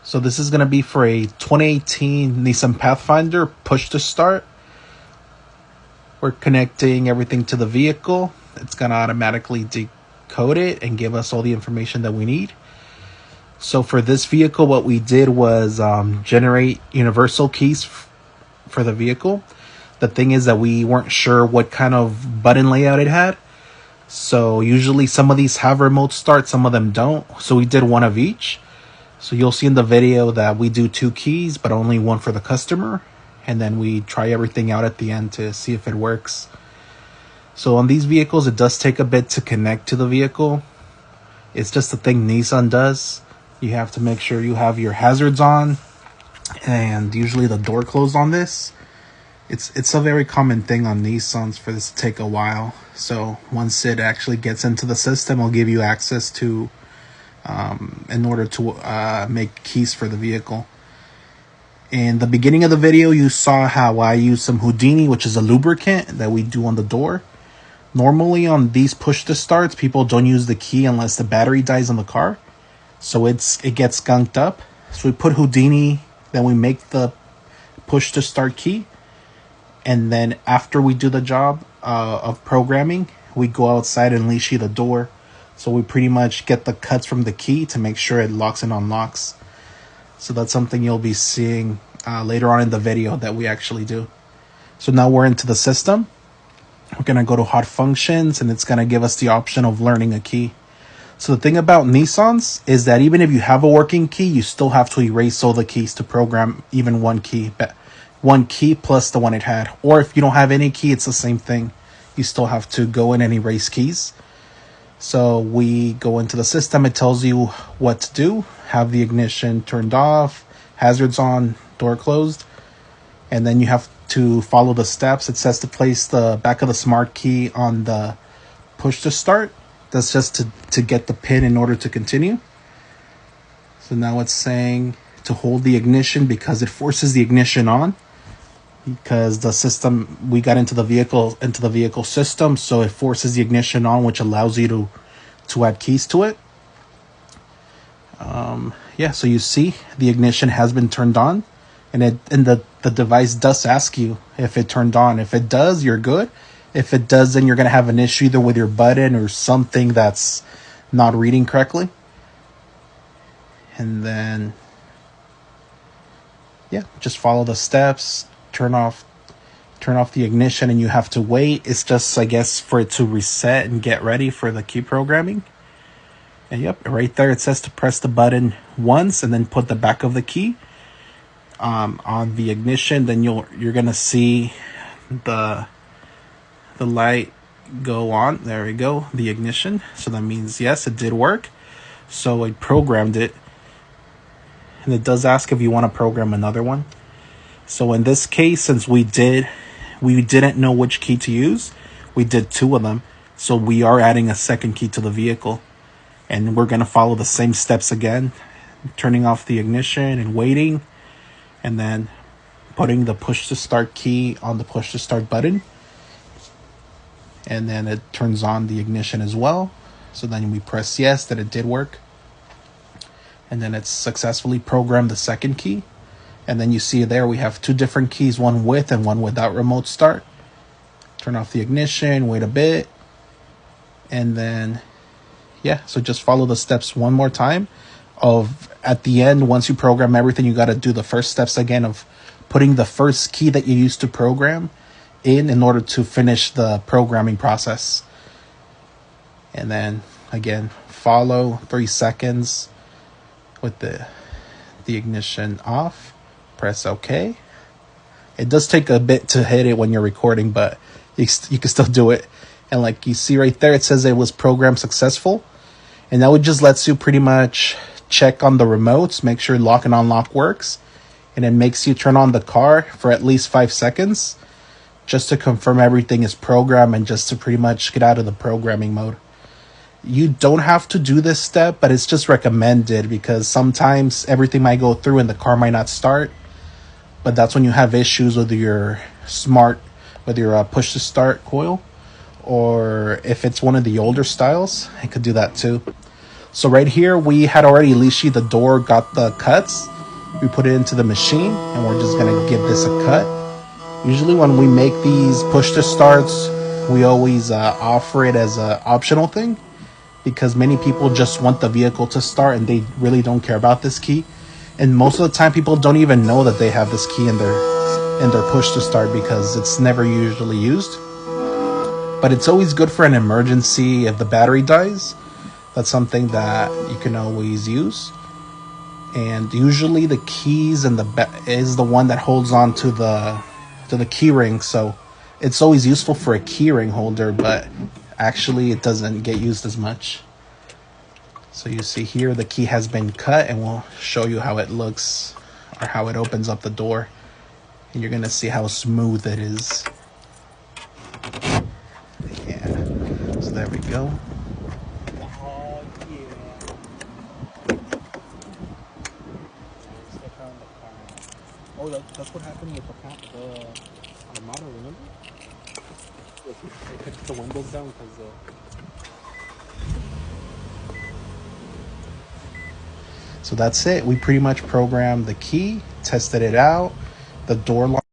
So this is going to be for a 2018 Nissan Pathfinder push to start. We're connecting everything to the vehicle. It's going to automatically decode it and give us all the information that we need. So for this vehicle, what we did was generate universal keys for the vehicle. The thing is that we weren't sure what kind of button layout it had. So usually some of these have remote start, some of them don't. So we did one of each. So you'll see in the video that we do 2 keys, but only one for the customer. And then we try everything out at the end to see if it works. So on these vehicles, it does take a bit to connect to the vehicle. It's just the thing Nissan does. You have to make sure you have your hazards on and usually the door closed on this. It's a very common thing on Nissans for this to take a while. So once it actually gets into the system, it'll give you access to in order to make keys for the vehicle. In the beginning of the video, you saw how I use some Houdini, which is a lubricant that we do on the door. Normally on these push to starts, people don't use the key unless the battery dies on the car. So it gets skunked up. So we put Houdini, then we make the push to start key. And then after we do the job of programming, we go outside and lishi the door. So we pretty much get the cuts from the key to make sure it locks and unlocks. So that's something you'll be seeing later on in the video that we actually do. So now we're into the system. We're going to go to hot functions and it's going to give us the option of learning a key. So the thing about Nissans is that even if you have a working key, you still have to erase all the keys to program even one key. One key plus the one it had. Or if you don't have any key, it's the same thing. You still have to go in and erase keys. So we go into the system. It tells you what to do. Have the ignition turned off, hazards on, door closed. And then you have to follow the steps. It says to place the back of the smart key on the push to start. That's just to get the pin in order to continue. So now it's saying to hold the ignition because it forces the ignition on. Because the system, we got into the vehicle system, so it forces the ignition on, which allows you to add keys to it. Yeah, so you see the ignition has been turned on, and the device does ask you if it turned on. If it does, you're good. If it doesn't, you're gonna have an issue either with your button or something that's not reading correctly. And then, yeah, just follow the steps. Turn off the ignition and you have to wait. It's just, I guess, for it to reset and get ready for the key programming. And yep, right there it says to press the button once and then put the back of the key on the ignition. Then you're gonna see the light go on. There we go, the ignition. So that means yes, it did work. So I programmed it, and it does ask if you want to program another one. So in this case, since we didn't know which key to use, we did 2 of them. So we are adding a second key to the vehicle. And we're going to follow the same steps again. Turning off the ignition and waiting. And then putting the push to start key on the push to start button. And then it turns on the ignition as well. So then we press yes, that it did work. And then it's successfully programmed the second key. And then you see there we have 2 different keys, one with and one without remote start. Turn off the ignition, wait a bit. And then, yeah, so just follow the steps one more time. At the end, once you program everything, you got to do the first steps again of putting the first key that you used to program in order to finish the programming process. And then, again, follow 3 seconds with the ignition off. Press OK. It does take a bit to hit it when you're recording, but you can still do it. And like you see right there, it says it was programmed successful. And that would just lets you pretty much check on the remotes, make sure lock and unlock works. And it makes you turn on the car for at least 5 seconds just to confirm everything is programmed and just to pretty much get out of the programming mode. You don't have to do this step, but it's just recommended because sometimes everything might go through and the car might not start. But that's when you have issues with your push to start coil, or if it's one of the older styles, it could do that too. So right here, we had already lishi the door, got the cuts. We put it into the machine, and we're just gonna give this a cut. Usually when we make these push to starts, we always offer it as an optional thing, because many people just want the vehicle to start and they really don't care about this key. And most of the time people don't even know that they have this key in their push to start because it's never usually used. But it's always good for an emergency if the battery dies. That's something that you can always use. And usually the keys and is the one that holds on to the key ring, so it's always useful for a key ring holder, but actually it doesn't get used as much. So you see here the key has been cut, and we'll show you how it looks or how it opens up the door, and you're gonna see how smooth it is. Yeah, so there we go. Oh, that's what happened with the model, remember? They took the windows down because So that's it. We pretty much programmed the key, tested it out, the door lock.